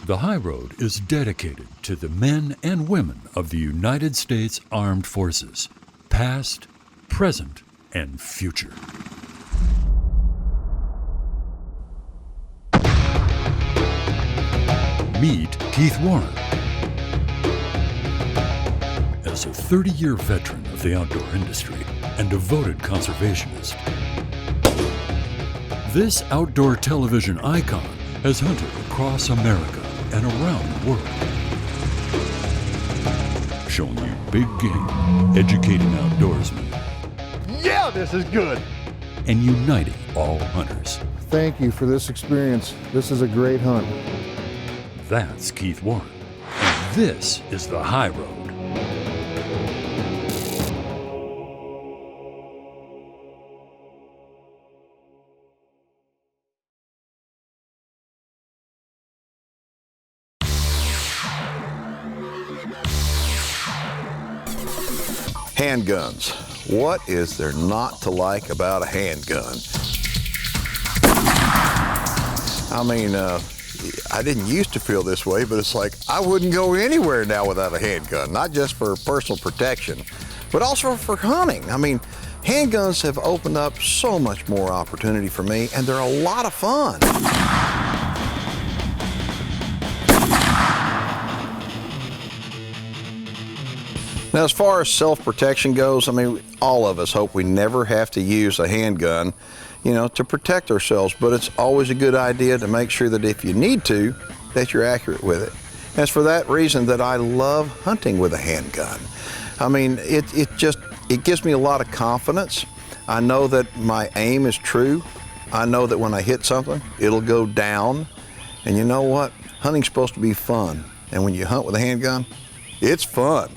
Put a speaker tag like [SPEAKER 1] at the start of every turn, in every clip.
[SPEAKER 1] The High Road is dedicated to the men and women of the United States Armed Forces, past, present, and future. Meet Keith Warren. As a 30-year veteran of the outdoor industry and devoted conservationist, this outdoor television icon has hunted across America and around the world, showing you big game, educating outdoorsmen.
[SPEAKER 2] Yeah, this is good.
[SPEAKER 1] And uniting all hunters.
[SPEAKER 3] Thank you for this experience. This is a great hunt.
[SPEAKER 1] That's Keith Warren. And this is the High Road.
[SPEAKER 2] Handguns. What is there not to like about a handgun? I mean, I didn't used to feel this way, but it's like I wouldn't go anywhere now without a handgun, not just for personal protection, but also for hunting. I mean, handguns have opened up so much more opportunity for me, and they're a lot of fun. Now, as far as self-protection goes, I mean, all of us hope we never have to use a handgun, you know, to protect ourselves, but it's always a good idea to make sure that if you need to, that you're accurate with it. And it's for that reason that I love hunting with a handgun. I mean, it gives me a lot of confidence. I know that my aim is true. I know that when I hit something, it'll go down. And you know what? Hunting's supposed to be fun. And when you hunt with a handgun, it's fun.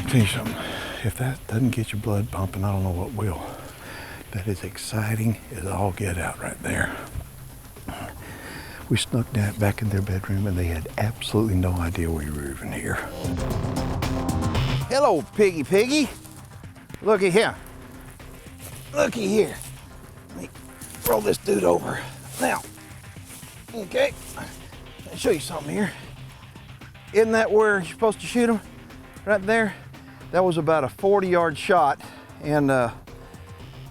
[SPEAKER 2] Tell you something, if that doesn't get your blood pumping, I don't know what will. That is exciting as all get out right there. We snuck down back in their bedroom and they had absolutely no idea we were even here. Hello, Piggy. Looky here. Looky here. Let me roll this dude over. Now, okay, I'll show you something here. Isn't that where you're supposed to shoot him? Right there? That was about a 40-yard shot, and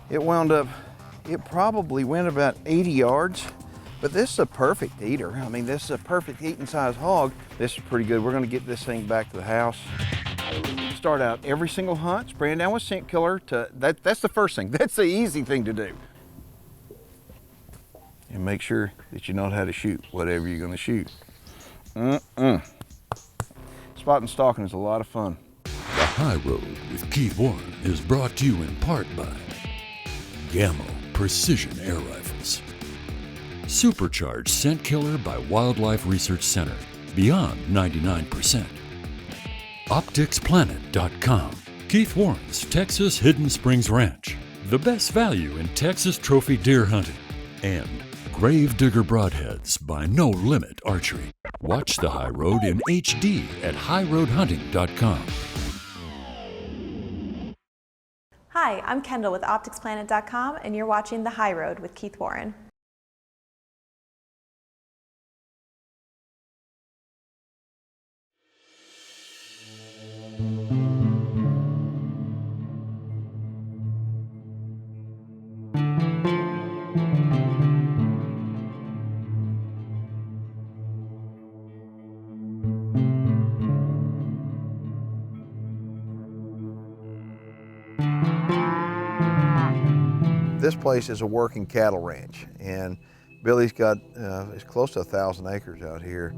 [SPEAKER 2] it probably went about 80 yards, but this is a perfect eater. I mean, this is a perfect eating size hog. This is pretty good. We're gonna get this thing back to the house. Start out every single hunt, spraying down with scent killer. That's the first thing. That's the easy thing to do. And make sure that you know how to shoot whatever you're gonna shoot. Spotting and stalking is a lot of fun.
[SPEAKER 1] The High Road with Keith Warren is brought to you in part by Gammo Precision Air Rifles, Supercharged Scent Killer by Wildlife Research Center, beyond 99%, OpticsPlanet.com, Keith Warren's Texas Hidden Springs Ranch, the best value in Texas trophy deer hunting, and Gravedigger Broadheads by No Limit Archery. Watch The High Road in HD at highroadhunting.com.
[SPEAKER 4] Hi, I'm Kendall with OpticsPlanet.com, and you're watching The High Road with Keith Warren.
[SPEAKER 2] This place is a working cattle ranch, and Billy's got it's close to 1,000 acres out here.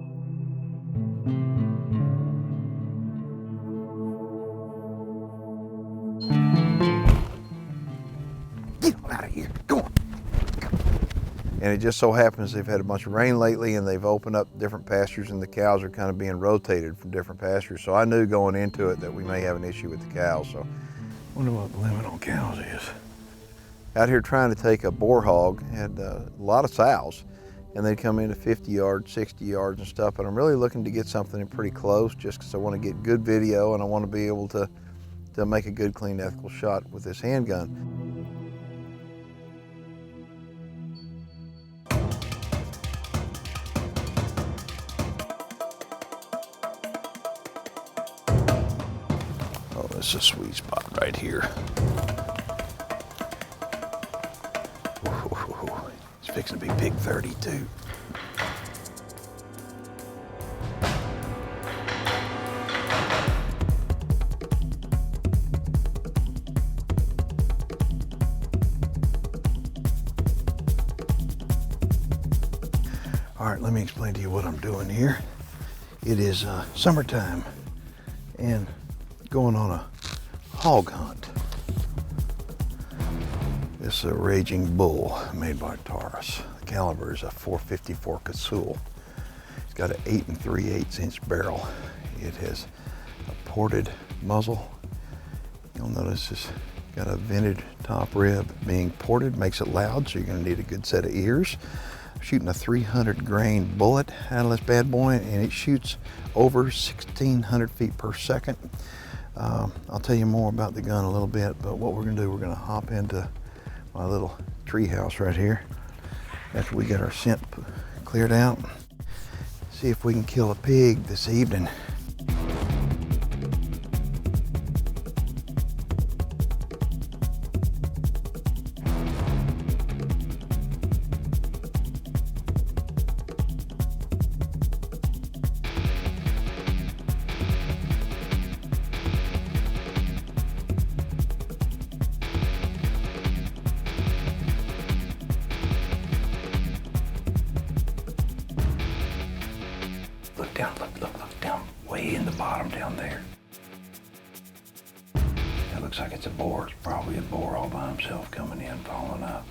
[SPEAKER 2] Get out of here, go on. And it just so happens they've had a bunch of rain lately, and they've opened up different pastures, and the cows are kind of being rotated from different pastures. So I knew going into it that we may have an issue with the cows. So I wonder what the limit on cows is. Out here trying to take a boar hog, had a lot of sows, and they'd come into 50 yards, 60 yards and stuff, but I'm really looking to get something in pretty close just because I want to get good video, and I want to be able to make a good, clean, ethical shot with this handgun. Oh, this is a sweet spot right here. It's fixing to be pig 32. All right, let me explain to you what I'm doing here. It is summertime and going on a hog hunt. This is a Raging Bull made by Taurus. The caliber is a .454 Casull. It's got an 8 3/8 inch barrel. It has a ported muzzle. You'll notice it's got a vented top rib. Being ported makes it loud, so you're gonna need a good set of ears. I'm shooting a 300 grain bullet out of this bad boy, and it shoots over 1,600 feet per second. I'll tell you more about the gun a little bit, but what we're gonna do, we're gonna hop into my little tree house right here after we get our scent cleared out. See if we can kill a pig this evening. Look down, look down, way in the bottom down there. That looks like it's a boar. It's probably a boar all by himself coming in, following up.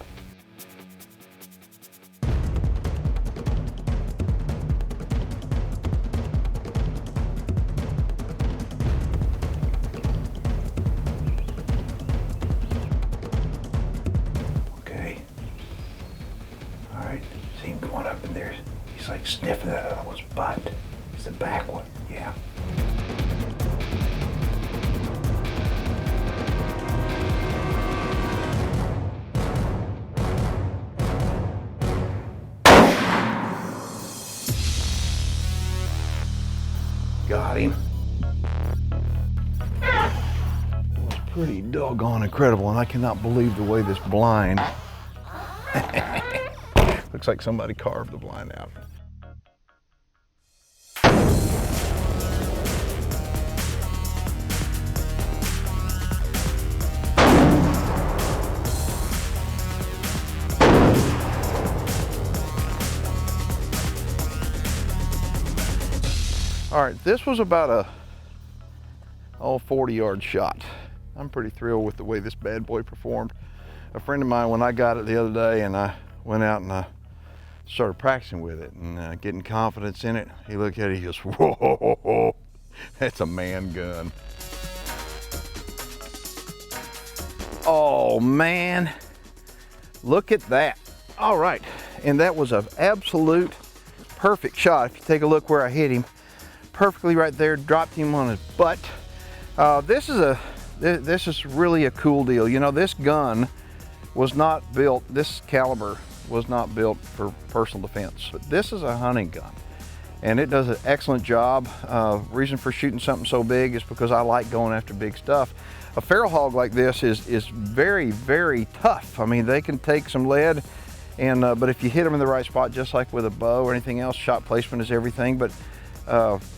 [SPEAKER 2] Okay. All right, see him going up in there. He's like sniffing that other one's butt. It's the back one, yeah. Got him. It was pretty doggone incredible, and I cannot believe the way this blind looks like somebody carved the blind out. All right, this was about a 40-yard shot. I'm pretty thrilled with the way this bad boy performed. A friend of mine, when I got it the other day and I went out and I started practicing with it and getting confidence in it, he looked at it, he goes, whoa, that's a man gun. Oh man, look at that. All right, and that was an absolute perfect shot. If you take a look where I hit him, perfectly right there, dropped him on his butt. This is really a cool deal. You know, this gun was not built, this caliber was not built for personal defense, but this is a hunting gun and it does an excellent job. Reason for shooting something so big is because I like going after big stuff. A feral hog like this is very, very tough. I mean, they can take some lead, and but if you hit them in the right spot, just like with a bow or anything else, shot placement is everything. But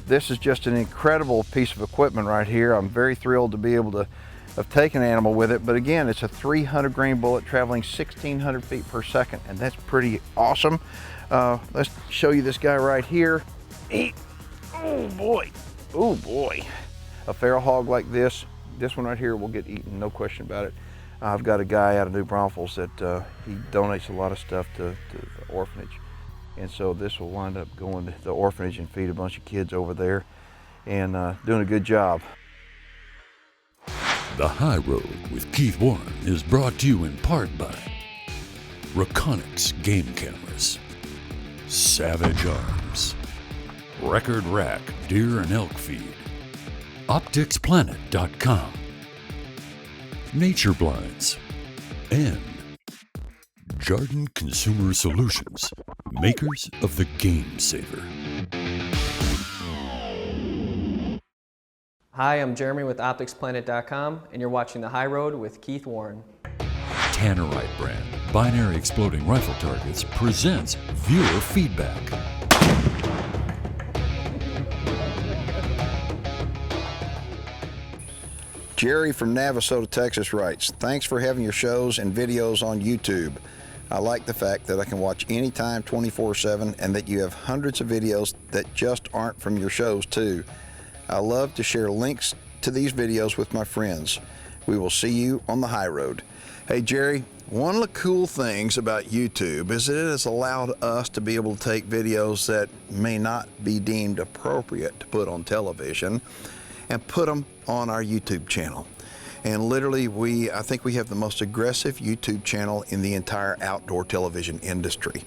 [SPEAKER 2] this is just an incredible piece of equipment right here. I'm very thrilled to be able to of taking an animal with it. But again, it's a 300 grain bullet traveling 1,600 feet per second, and that's pretty awesome. Let's show you this guy right here. Oh boy, oh boy. A feral hog like this one right here will get eaten, no question about it. I've got a guy out of New Braunfels that he donates a lot of stuff to the orphanage. And so this will wind up going to the orphanage and feed a bunch of kids over there, and doing a good job.
[SPEAKER 1] The High Road with Keith Warren is brought to you in part by Reconyx Game Cameras, Savage Arms, Record Rack Deer and Elk Feed, OpticsPlanet.com, Nature Blinds, and Jardin Consumer Solutions, makers of the Game Saver.
[SPEAKER 5] Hi, I'm Jeremy with OpticsPlanet.com, and you're watching The High Road with Keith Warren.
[SPEAKER 1] Tannerite brand binary exploding rifle targets presents viewer feedback.
[SPEAKER 2] Jerry from Navasota, Texas writes, thanks for having your shows and videos on YouTube. I like the fact that I can watch anytime 24/7 and that you have hundreds of videos that just aren't from your shows too. I love to share links to these videos with my friends. We will see you on the high road. Hey Jerry, one of the cool things about YouTube is that it has allowed us to be able to take videos that may not be deemed appropriate to put on television and put them on our YouTube channel. And literally, I think we have the most aggressive YouTube channel in the entire outdoor television industry.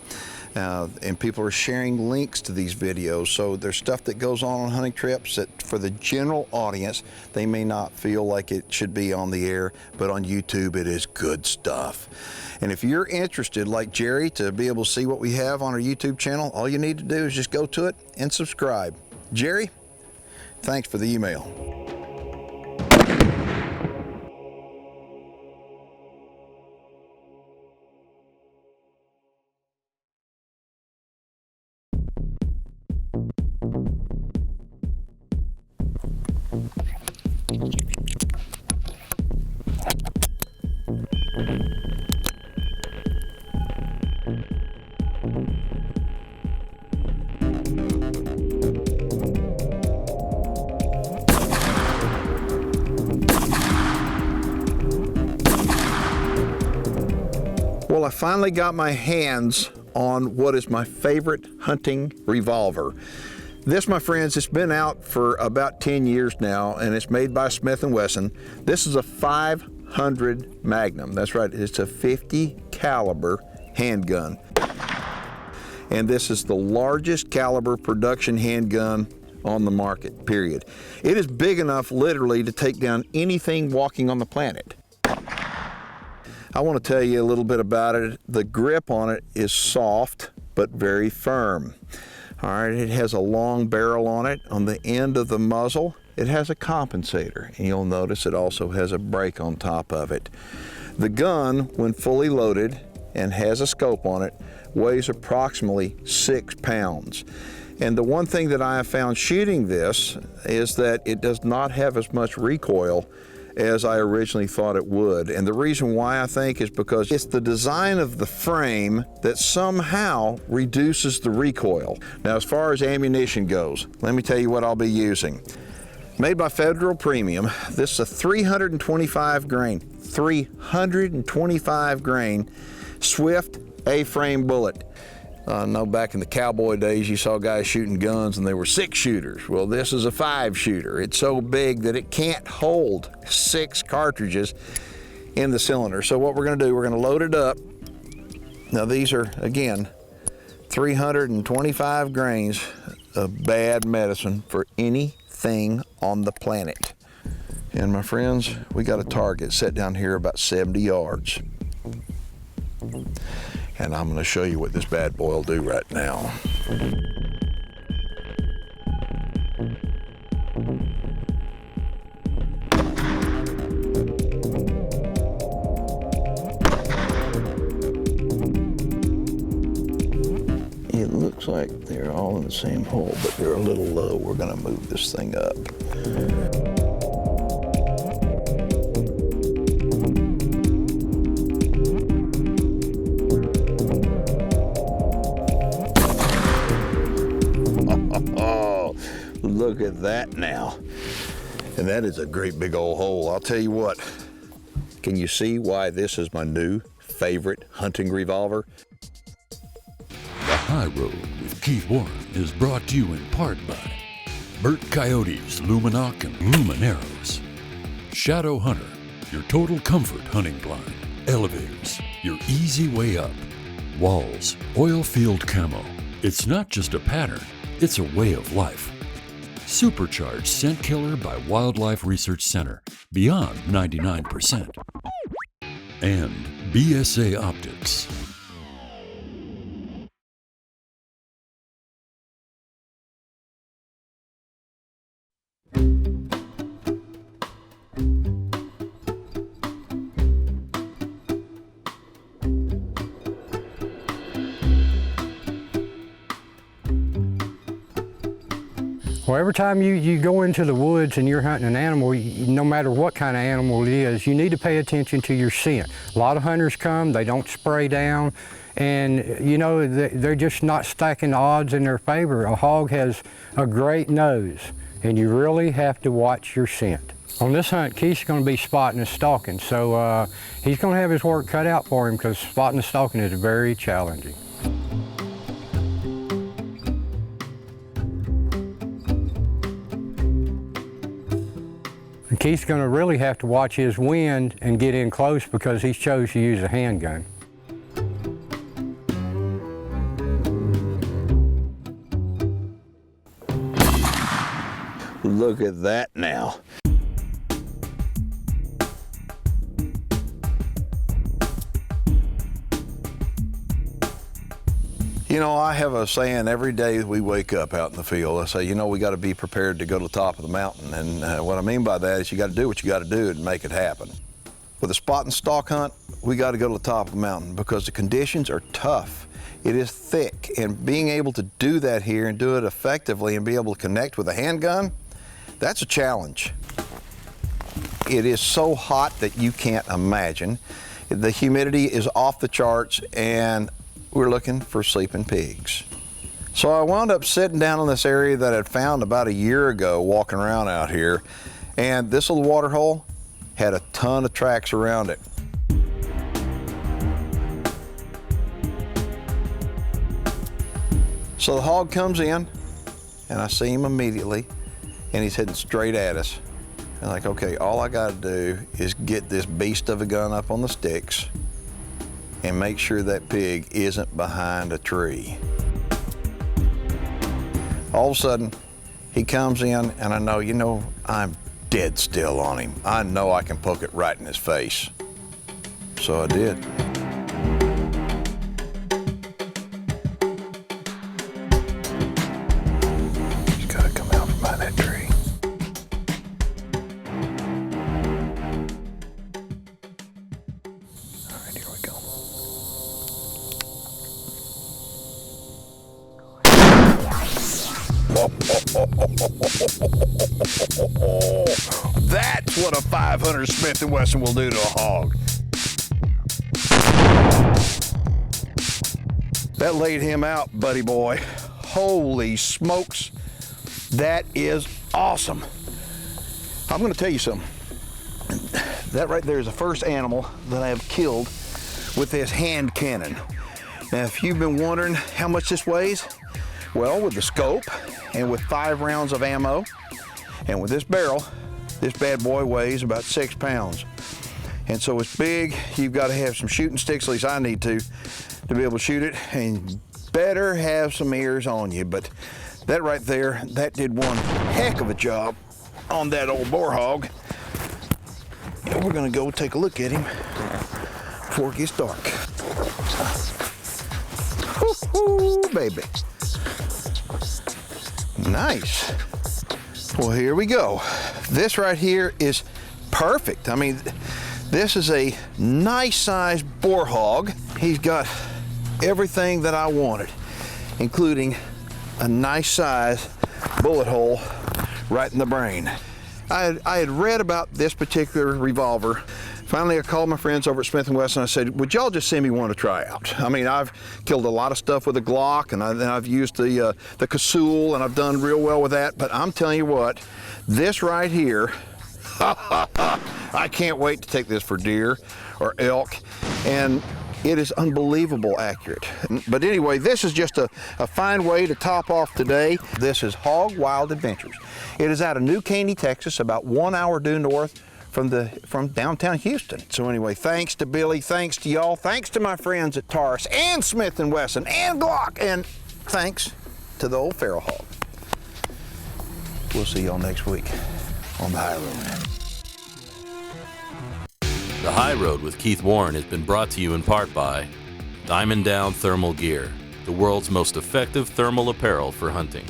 [SPEAKER 2] And people are sharing links to these videos, so there's stuff that goes on hunting trips that for the general audience, they may not feel like it should be on the air, but on YouTube it is good stuff. And if you're interested, like Jerry, to be able to see what we have on our YouTube channel, all you need to do is just go to it and subscribe. Jerry, thanks for the email. Well, I finally got my hands on what is my favorite hunting revolver. This, my friends, it's been out for about 10 years now, and it's made by Smith & Wesson. This is a 500 Magnum. That's right, it's a 50 caliber handgun. And this is the largest caliber production handgun on the market, period. It is big enough, literally, to take down anything walking on the planet. I want to tell you a little bit about it. The grip on it is soft, but very firm. All right, it has a long barrel on it. On the end of the muzzle, it has a compensator, and you'll notice it also has a brake on top of it. The gun, when fully loaded and has a scope on it, weighs approximately 6 pounds. And the one thing that I have found shooting this is that it does not have as much recoil as I originally thought it would. And the reason why, I think, is because it's the design of the frame that somehow reduces the recoil. Now, as far as ammunition goes, let me tell you what I'll be using. Made by Federal Premium, this is a 325 grain Swift A-frame bullet. I know back in the cowboy days you saw guys shooting guns and they were 6-shooters. Well, this is a 5-shooter. It's so big that it can't hold 6 cartridges in the cylinder. So what we're going to do, we're going to load it up. Now these are, again, 325 grains of bad medicine for anything on the planet. And my friends, we got a target set down here about 70 yards. And I'm going to show you what this bad boy will do right now. It looks like they're all in the same hole, but they're a little low. We're going to move this thing up. at that now. And that is a great big old hole. I'll tell you what, can you see why this is my new favorite hunting revolver?
[SPEAKER 1] The High Road with Keith Warren is brought to you in part by Burt Coyote's Luminoc and Lumineros, Shadow Hunter, your total comfort hunting blind, Elevators, your easy way up, Walls, oil field camo. It's not just a pattern, it's a way of life. Supercharged Scent Killer by Wildlife Research Center, beyond 99%. And BSA Optics.
[SPEAKER 6] Well, every time you go into the woods and you're hunting an animal, no matter what kind of animal it is, you need to pay attention to your scent. A lot of hunters come, they don't spray down, and you know, they're just not stacking the odds in their favor. A hog has a great nose, and you really have to watch your scent. On this hunt, Keith's going to be spotting and stalking, so he's going to have his work cut out for him because spotting and stalking is very challenging. Keith's going to really have to watch his wind and get in close because he chose to use a handgun.
[SPEAKER 2] Look at that now. You know, I have a saying every day we wake up out in the field. I say, you know, we got to be prepared to go to the top of the mountain. And what I mean by that is you got to do what you got to do and make it happen. With a spot and stalk hunt, we got to go to the top of the mountain because the conditions are tough. It is thick, and being able to do that here and do it effectively and be able to connect with a handgun, that's a challenge. It is so hot that you can't imagine. The humidity is off the charts, and we're looking for sleeping pigs. So I wound up sitting down in this area that I'd found about a year ago walking around out here, and this little water hole had a ton of tracks around it. So the hog comes in, and I see him immediately, and he's heading straight at us. And like, okay, all I gotta do is get this beast of a gun up on the sticks and make sure that pig isn't behind a tree. All of a sudden, he comes in, and I know, you know, I'm dead still on him. I know I can poke it right in his face. So I did. He's gotta come out from behind that tree. All right, here we go. That's what a 500 Smith & Wesson will do to a hog. That laid him out, buddy boy. Holy smokes, that is awesome. I'm gonna tell you something. That right there is the first animal that I have killed with this hand cannon. Now, if you've been wondering how much this weighs, well, with the scope and with 5 rounds of ammo and with this barrel, this bad boy weighs about 6 pounds. And so it's big. You've got to have some shooting sticks, at least I need to be able to shoot it, and better have some ears on you. But that right there, that did one heck of a job on that old boar hog. And we're gonna go take a look at him before it gets dark. Woo-hoo, baby. Nice. Well, here we go. This right here is perfect. I mean, this is a nice sized boar hog. He's got everything that I wanted, including a nice size bullet hole right in the brain. I had read about this particular revolver Finally, I called my friends over at Smith & Wesson. I said, would y'all just send me one to try out? I mean, I've killed a lot of stuff with a Glock, and I've used the Casoul, and I've done real well with that. But I'm telling you what, this right here, I can't wait to take this for deer or elk, and it is unbelievable accurate. But anyway, this is just a fine way to top off today. This is Hog Wild Adventures. It is out of New Caney, Texas, about 1 hour due north from downtown Houston. So anyway, thanks to Billy, thanks to y'all, thanks to my friends at Taurus and Smith & Wesson and Glock, and thanks to the old feral hog. We'll see y'all next week on the High Road.
[SPEAKER 7] The High Road with Keith Warren has been brought to you in part by Diamond Down Thermal Gear, the world's most effective thermal apparel for hunting.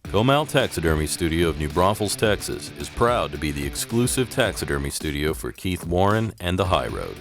[SPEAKER 7] Comau Taxidermy Studio of New Braunfels, Texas is proud to be the exclusive taxidermy studio for Keith Warren and the High Road.